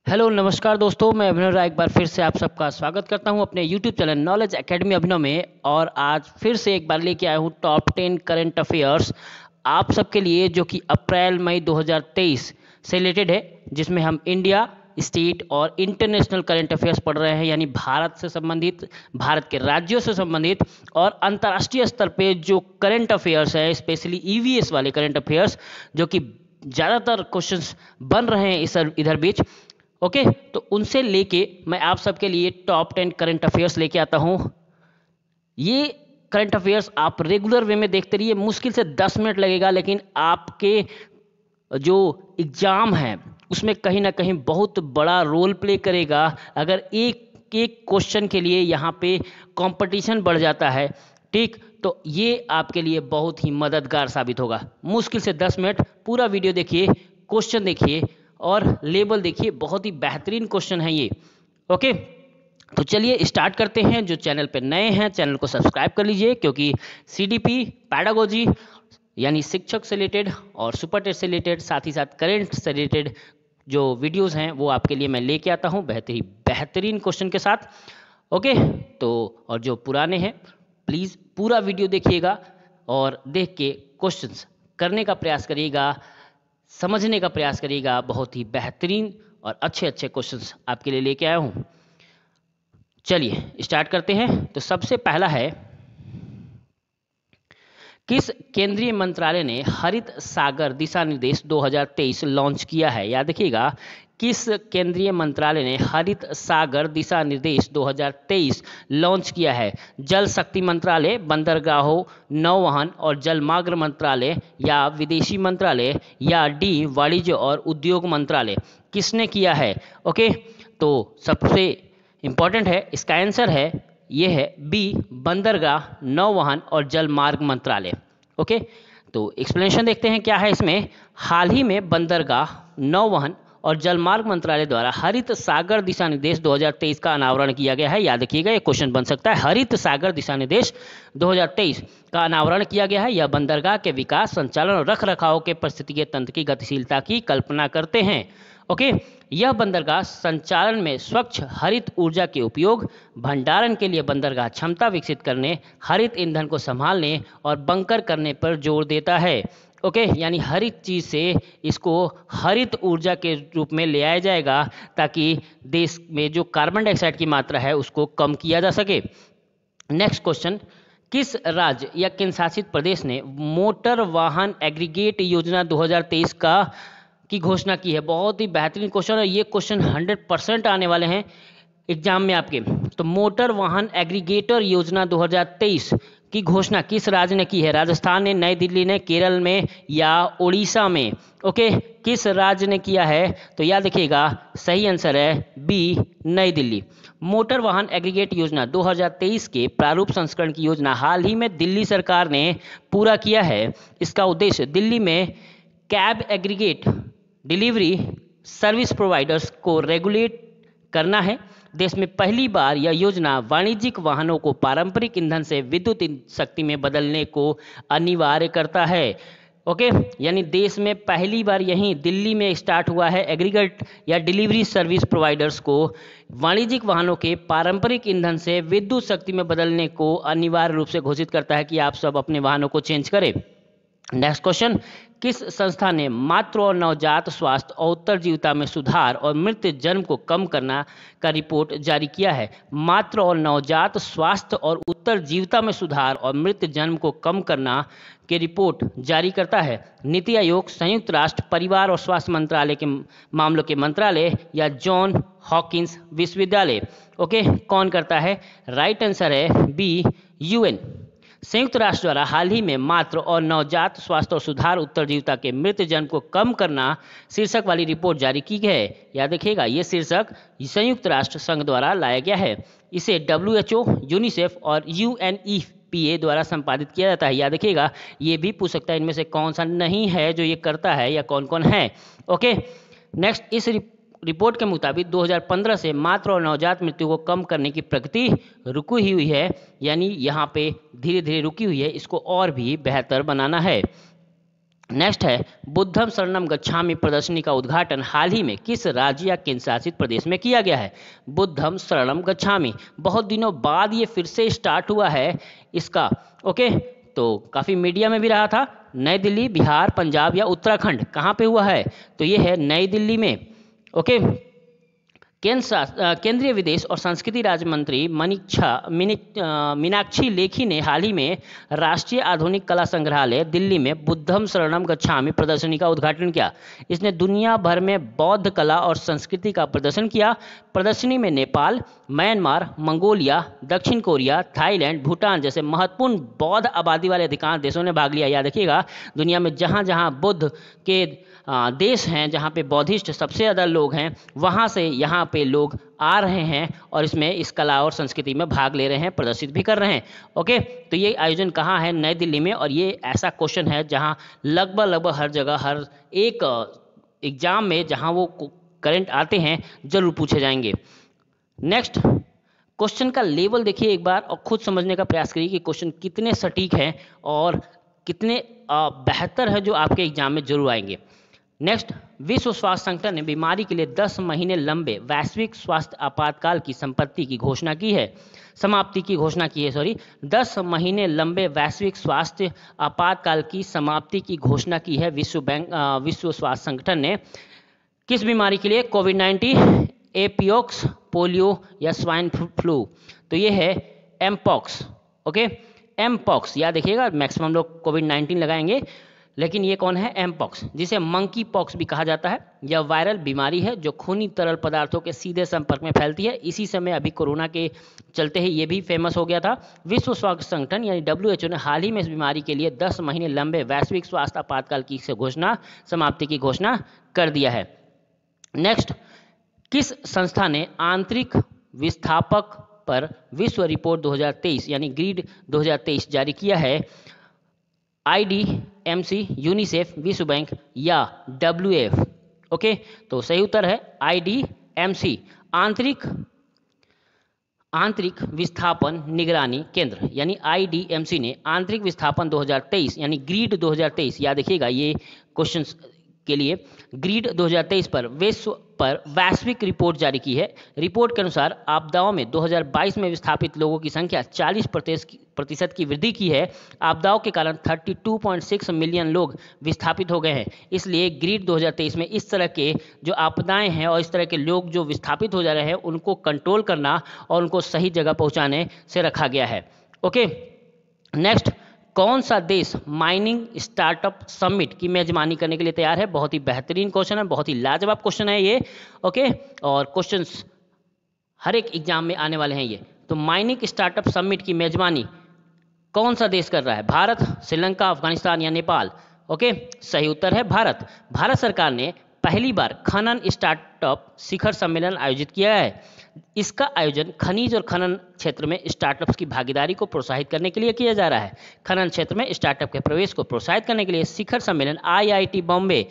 Hello नमस्कार दोस्तों, मैं अभिनव राय एक बार फिर से आप सबका स्वागत करता हूं अपने यूट्यूब चैनल नॉलेज एकेडमी अभिनव में। और आज फिर से एक बार लेके आया हूं टॉप 10 करंट अफेयर्स आप सबके लिए, जो कि अप्रैल मई 2023 से रिलेटेड है, जिसमें हम इंडिया, स्टेट और इंटरनेशनल करंट अफेयर्स पढ़ रहे हैं। यानी भारत से संबंधित, भारत के राज्यों से संबंधित और अंतर्राष्ट्रीय स्तर पे जो करंट अफेयर्स है, स्पेशली ईवीएस वाले करंट अफेयर्स, जो कि ज़्यादातर क्वेश्चंस बन रहे हैं इस इधर बीच। ओके, तो उनसे लेके मैं आप सबके लिए टॉप 10 करंट अफेयर्स लेके आता हूँ। ये करंट अफेयर्स आप रेगुलर वे में देखते रहिए, मुश्किल से 10 मिनट लगेगा, लेकिन आपके जो एग्ज़ाम है उसमें कहीं ना कहीं बहुत बड़ा रोल प्ले करेगा। अगर एक एक क्वेश्चन के लिए यहाँ पे कंपटीशन बढ़ जाता है, ठीक, तो ये आपके लिए बहुत ही मददगार साबित होगा। मुश्किल से 10 मिनट पूरा वीडियो देखिए, क्वेश्चन देखिए और लेवल देखिए, बहुत ही बेहतरीन क्वेश्चन है ये। ओके, तो चलिए स्टार्ट करते हैं। जो चैनल पे नए हैं चैनल को सब्सक्राइब कर लीजिए, क्योंकि सीडीपी, पैडागोजी यानी शिक्षक से रिलेटेड और सुपर टेस्ट से रिलेटेड, साथ ही साथ करेंट से रिलेटेड जो वीडियोस हैं वो आपके लिए मैं लेके आता हूँ बेहतरीन क्वेश्चन के साथ। ओके, तो और जो पुराने हैं प्लीज़ पूरा वीडियो देखिएगा और देख के क्वेश्चंस करने का प्रयास करिएगा, समझने का प्रयास करिएगा। बहुत ही बेहतरीन और अच्छे अच्छे क्वेश्चंस आपके लिए लेके आया हूँ। चलिए स्टार्ट करते हैं। तो सबसे पहला है, किस केंद्रीय मंत्रालय ने हरित सागर दिशा निर्देश 2023 लॉन्च किया है? याद रखिएगा, किस केंद्रीय मंत्रालय ने हरित सागर दिशा निर्देश 2023 लॉन्च किया है? जल शक्ति मंत्रालय, बंदरगाहों, नौवहन और जलमार्ग मंत्रालय, या विदेशी मंत्रालय, या डी वाणिज्य और उद्योग मंत्रालय? किसने किया है? ओके, तो सबसे इंपॉर्टेंट है, इसका आंसर है ये है बी, बंदरगाह, नौवहन और जलमार्ग मंत्रालय। ओके, तो एक्सप्लेनेशन देखते हैं क्या है इसमें। हाल ही में बंदरगाह, नौवहन और जलमार्ग मंत्रालय द्वारा हरित सागर दिशा निर्देश 2023 का अनावरण किया गया है। याद रखिएगा, ये क्वेश्चन बन सकता है। हरित सागर दिशा निर्देश 2023 का अनावरण किया गया है। यह बंदरगाह के विकास, संचालन और रख रखाव के पारिस्थितिकीय तंत्र की गतिशीलता की कल्पना करते हैं। ओके, यह बंदरगाह संचालन में स्वच्छ हरित ऊर्जा के उपयोग, भंडारण के लिए बंदरगाह क्षमता विकसित करने, हरित ईंधन को संभालने और बंकर करने पर जोर देता है। ओके, यानी हरित चीज़ से इसको हरित ऊर्जा के रूप में ले आया जाएगा, ताकि देश में जो कार्बन डाइऑक्साइड की मात्रा है उसको कम किया जा सके। नेक्स्ट क्वेश्चन, किस राज्य या केंद्र शासित प्रदेश ने मोटर वाहन एग्रीगेट योजना 2023 की घोषणा की है? बहुत ही बेहतरीन क्वेश्चन है, ये क्वेश्चन 100% आने वाले हैं एग्जाम में आपके। तो मोटर वाहन एग्रीगेटर योजना 2023 की घोषणा किस राज्य ने की है? राजस्थान ने, नई दिल्ली ने, केरल में या उड़ीसा में? ओके, किस राज्य ने किया है? तो याद रखिएगा, सही आंसर है बी, नई दिल्ली। मोटर वाहन एग्रीगेट योजना 2023 के प्रारूप संस्करण की योजना हाल ही में दिल्ली सरकार ने पूरा किया है। इसका उद्देश्य दिल्ली में cab aggregate delivery service providers को रेगुलेट करना है। देश में पहली बार यह योजना वाणिज्यिक वाहनों को पारंपरिक ईंधन से विद्युत शक्ति में बदलने को अनिवार्य करता है। ओके, यानी देश में पहली बार यहीं दिल्ली में स्टार्ट हुआ है एग्रीगेट या डिलीवरी सर्विस प्रोवाइडर्स को वाणिज्यिक वाहनों के पारंपरिक ईंधन से विद्युत शक्ति में बदलने को अनिवार्य रूप से घोषित करता है कि आप सब अपने वाहनों को चेंज करें। नेक्स्ट क्वेश्चन, किस संस्था ने मातृ और नवजात स्वास्थ्य और उत्तरजीविता में सुधार और मृत्यु जन्म को कम करना का रिपोर्ट जारी किया है? मातृ और नवजात स्वास्थ्य और उत्तरजीविता में सुधार और मृत्यु जन्म को कम करना के रिपोर्ट जारी करता है नीति आयोग, संयुक्त राष्ट्र परिवार और स्वास्थ्य मंत्रालय के मामलों के मंत्रालय, या जॉन हॉकिंस विश्वविद्यालय? ओके, कौन करता है? राइट आंसर है बी, यूएन। संयुक्त राष्ट्र द्वारा हाल ही में मातृ और नवजात स्वास्थ्य और सुधार उत्तरजीविता के मृत्यु जन्म को कम करना शीर्षक वाली रिपोर्ट जारी की है। याद रखिएगा, ये शीर्षक संयुक्त राष्ट्र संघ द्वारा लाया गया है। इसे WHO, यूनिसेफ और UNEPA द्वारा संपादित किया जाता है। याद रखिएगा, ये भी पूछ सकता है इनमें से कौन सा नहीं है जो ये करता है, या कौन कौन है। ओके, नेक्स्ट, इस रिपोर्ट के मुताबिक 2015 से मातृ और नवजात मृत्यु को कम करने की प्रगति रुकी हुई है, यानी यहाँ पे धीरे धीरे रुकी हुई है, इसको और भी बेहतर बनाना है। नेक्स्ट है बुद्धम शरणम गच्छामि प्रदर्शनी का उद्घाटन हाल ही में किस राज्य या केंद्र शासित प्रदेश में किया गया है। बुद्धम शरणम गच्छामि बहुत दिनों बाद ये फिर से स्टार्ट हुआ है इसका। ओके, तो काफ़ी मीडिया में भी रहा था। नई दिल्ली, बिहार, पंजाब या उत्तराखंड, कहाँ पे हुआ है? तो ये है नई दिल्ली में। ओके, केंद्रीय विदेश और संस्कृति राज्य मंत्री मीनाक्षी लेखी ने हाल ही में राष्ट्रीय आधुनिक कला संग्रहालय दिल्ली में बुद्धम शरणम गच्छामि प्रदर्शनी का उद्घाटन किया। इसने दुनिया भर में बौद्ध कला और संस्कृति का प्रदर्शन किया। प्रदर्शनी में नेपाल, म्यांमार, मंगोलिया, दक्षिण कोरिया, थाईलैंड, भूटान जैसे महत्वपूर्ण बौद्ध आबादी वाले अधिकांश देशों ने भाग लिया। याद रखिएगा, दुनिया में जहाँ जहाँ बुद्ध के देश हैं, जहाँ पे बौद्धिस्ट सबसे ज़्यादा लोग हैं, वहाँ से यहाँ पे लोग आ रहे हैं और इसमें इस कला और संस्कृति में भाग ले रहे हैं, प्रदर्शित भी कर रहे हैं। ओके, तो ये आयोजन कहाँ है? नई दिल्ली में। और ये ऐसा क्वेश्चन है जहाँ लगभग हर जगह, हर एक एग्जाम में जहाँ वो करंट आते हैं, जरूर पूछे जाएंगे। नेक्स्ट क्वेश्चन का लेवल देखिए एक बार और खुद समझने का प्रयास करिए कि क्वेश्चन कितने सटीक हैं और कितने बेहतर है जो आपके एग्जाम में जरूर आएंगे। नेक्स्ट, विश्व स्वास्थ्य संगठन ने बीमारी के लिए 10 महीने लंबे वैश्विक स्वास्थ्य आपातकाल की समाप्ति की घोषणा की है। 10 महीने लंबे वैश्विक स्वास्थ्य आपातकाल की समाप्ति की घोषणा की है विश्व स्वास्थ्य संगठन ने। किस बीमारी के लिए? कोविड-19, एपियोक्स, पोलियो या स्वाइन फ्लू। तो ये है एमपॉक्स। ओके, एमपॉक्स याद रखिएगा, मैक्सिमम लोग कोविड-19 लगाएंगे, लेकिन ये कौन है? एमपॉक्स, जिसे मंकी पॉक्स भी कहा जाता है। यह वायरल बीमारी है जो खूनी तरल पदार्थों के सीधे संपर्क में फैलती है। इसी समय अभी कोरोना के चलते ही ये भी फेमस हो गया था। विश्व स्वास्थ्य संगठन यानी WHO ने हाल ही में इस बीमारी के लिए 10 महीने लंबे वैश्विक स्वास्थ्य आपातकाल की समाप्ति की घोषणा कर दिया है। नेक्स्ट, किस संस्था ने आंतरिक विस्थापक पर विश्व रिपोर्ट 2023 यानी ग्रीड 2023 जारी किया है? IDMC, यूनिसेफ, विश्व बैंक या WF? ओके, तो सही उत्तर है IDMC, आंतरिक विस्थापन निगरानी केंद्र यानी IDMC ने आंतरिक विस्थापन 2023 यानी ग्रीड 2023, याद रखिएगा ये क्वेश्चन के लिए, ग्रीड 2023 पर वैश्विक रिपोर्ट जारी की है। रिपोर्ट के अनुसार आपदाओं में 2022 में विस्थापित लोगों की संख्या 40% की वृद्धि की है। आपदाओं के कारण 32.6 मिलियन लोग विस्थापित हो गए हैं। इसलिए ग्रीड 2023 में इस तरह के जो आपदाएं हैं और इस तरह के लोग जो विस्थापित हो जा रहे हैं उनको कंट्रोल करना और उनको सही जगह पहुंचाने से रखा गया है। ओके, नेक्स्ट, कौन सा देश माइनिंग स्टार्टअप समिट की मेजबानी करने के लिए तैयार है? बहुत ही बेहतरीन क्वेश्चन है, बहुत ही लाजवाब क्वेश्चन है ये। ओके, और क्वेश्चंस हर एक एग्जाम में आने वाले हैं ये। तो माइनिंग स्टार्टअप समिट की मेजबानी कौन सा देश कर रहा है? भारत, श्रीलंका, अफगानिस्तान या नेपाल? ओके, सही उत्तर है भारत। भारत सरकार ने पहली बार खनन स्टार्टअप शिखर सम्मेलन आयोजित किया है। इसका आयोजन खनिज और खनन क्षेत्र में स्टार्टअप्स की भागीदारी को प्रोत्साहित करने के लिए किया जा रहा है। खनन क्षेत्र में स्टार्टअप के प्रवेश को प्रोत्साहित करने के लिए शिखर सम्मेलन IIT बॉम्बे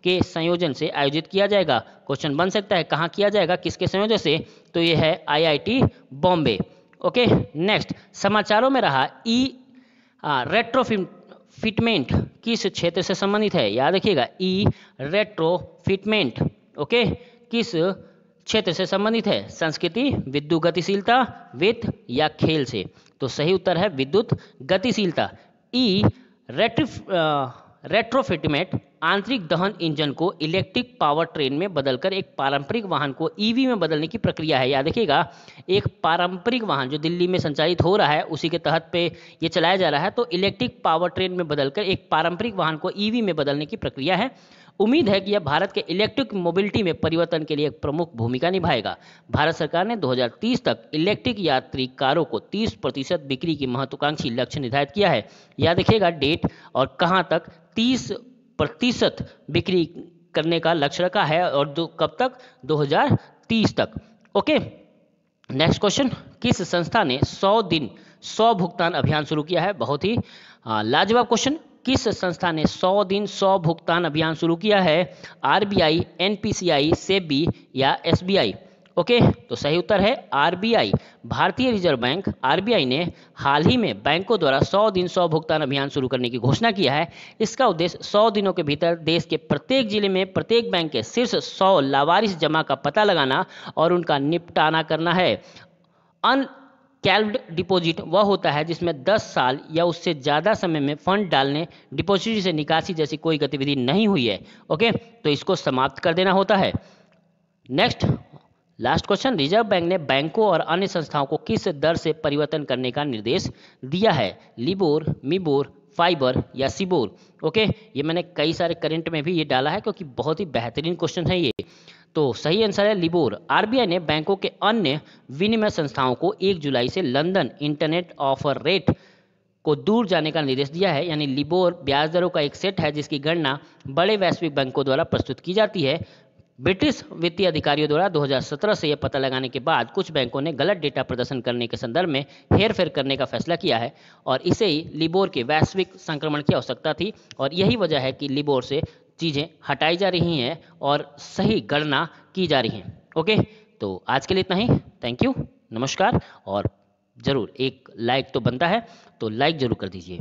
के संयोजन से आयोजित किया जाएगा। क्वेश्चन बन सकता है कहाँ किया जाएगा, किसके संयोजन से? तो ये है IIT बॉम्बे। ओके, नेक्स्ट, समाचारों में रहा रेट्रोफिटमेंट किस क्षेत्र से संबंधित है? याद रखिएगा, रेट्रोफिटमेंट ओके किस क्षेत्र से संबंधित है? संस्कृति, विद्युत गतिशीलता, वित्त या खेल से? तो सही उत्तर है विद्युत गतिशीलता। रेट्रोफिटमेंट आंतरिक दहन इंजन को इलेक्ट्रिक पावर ट्रेन में बदलकर एक पारंपरिक वाहन को EV में बदलने की प्रक्रिया है। याद रखिएगा, एक पारंपरिक वाहन जो दिल्ली में संचालित हो रहा है उसी के तहत पे ये चलाया जा रहा है। तो इलेक्ट्रिक पावर ट्रेन में बदलकर एक पारंपरिक वाहन को EV में बदलने की प्रक्रिया है। उम्मीद है कि यह भारत के इलेक्ट्रिक मोबिलिटी में परिवर्तन के लिए एक प्रमुख भूमिका निभाएगा। भारत सरकार ने 2030 तक इलेक्ट्रिक यात्री कारों को 30% बिक्री की महत्वाकांक्षी लक्ष्य निर्धारित किया है। याद रखिएगा डेट और कहां तक 30% बिक्री करने का लक्ष्य रखा है और कब तक? 2030 तक। ओके, नेक्स्ट क्वेश्चन, किस संस्था ने 100 दिन 100 भुगतान अभियान शुरू किया है? बहुत ही लाजवाब क्वेश्चन। किस संस्था ने 100 दिन 100 भुगतान अभियान शुरू किया है? RBI, NPCI, SEBI या SBI? ओके, तो सही उत्तर है आरबीआई। भारतीय रिजर्व बैंक आरबीआई ने हाल ही में बैंकों द्वारा 100 दिन 100 भुगतान अभियान शुरू करने की घोषणा किया है। इसका उद्देश्य 100 दिनों के भीतर देश के प्रत्येक जिले में प्रत्येक बैंक के शीर्ष 100 लावारिस जमा का पता लगाना और उनका निपटाना करना है। अनकैप्ड डिपॉजिट वह होता है जिसमें 10 साल या उससे ज़्यादा समय में फंड डालने, डिपॉजिट से निकासी जैसी कोई गतिविधि नहीं हुई है। ओके, तो इसको समाप्त कर देना होता है। Next last question, reserve bank ने बैंकों और अन्य संस्थाओं को किस दर से परिवर्तन करने का निर्देश दिया है? लिबोर, मिबोर, फाइबर या सिबोर? ओके, ये मैंने कई सारे करंट में भी ये डाला है क्योंकि बहुत ही बेहतरीन क्वेश्चन है ये। तो सही आंसर है लिबोर। आरबीआई ने बैंकों के अन्य विनिमय संस्थाओं को 1 जुलाई से लंदन इंटरनेट ऑफर रेट को दूर जाने का निर्देश दिया है। यानी लिबोर ब्याज दरों का एक सेट है जिसकी गणना बड़े वैश्विक बैंकों द्वारा प्रस्तुत की जाती है। ब्रिटिश वित्तीय अधिकारियों द्वारा 2017 से यह पता लगाने के बाद कुछ बैंकों ने गलत डेटा प्रदर्शन करने के संदर्भ में हेरफेर करने का फैसला किया है और इसे ही लिबोर के वैश्विक संक्रमण की आवश्यकता थी और यही वजह है कि लिबोर से चीज़ें हटाई जा रही हैं और सही गणना की जा रही हैं। ओके, तो आज के लिए इतना ही। थैंक यू, नमस्कार। और ज़रूर एक लाइक तो बनता है, तो लाइक ज़रूर कर दीजिए।